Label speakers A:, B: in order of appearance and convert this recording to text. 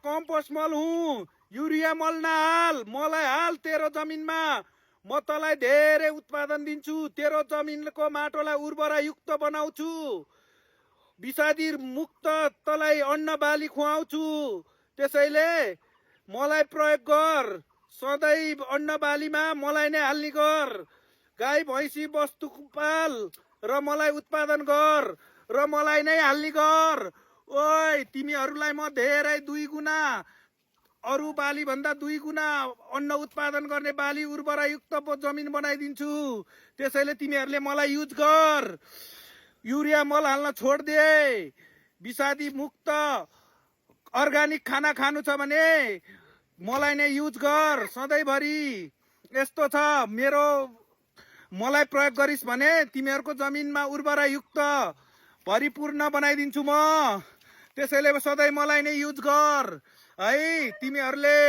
A: Compost मल हुँ, urea मल नहाल, मलाई हाल तेरो जमिनमा। म तँलाई धेरै उत्पादन दिन्छु, तेरो जमिनको माटोलाई उर्वरा युक्त बनाउँछु, विषादी मुक्त तँलाई अन्न बाली खुवाउँछु। त्यसैले मलाई प्रयोग गर, सधैँ अन्न बालीमा मलाई नै हाल्ने गर। गाई भैँसी वस्तु पाल र मलाई उत्पादन गर र मलाई नै हाल्ने गर। ओइ तिमीहरूलाई म धेरै 2 गुणा अरू बाली भन्दा 2 गुणा अन्न उत्पादन गर्ने बाली उर्वरायुक्त जमिन बनाइदिन्छु। त्यसैले तिमीहरूले मलाई युज गर। युरिया मल हाल्न छोड दे। विषादी मुक्त अर्गानिक खाना खानु छ भने मलाई नै युज गर सधैँभरि। यस्तो छ, मलाई प्रयोग गरिस् भने तिमीहरूको जमिनमा उर्वरायुक्त भरिपूर्ण बनाइदिन्छु म। त्यसैले सधैँ मलाई नै युज गर है। तिमीहरूले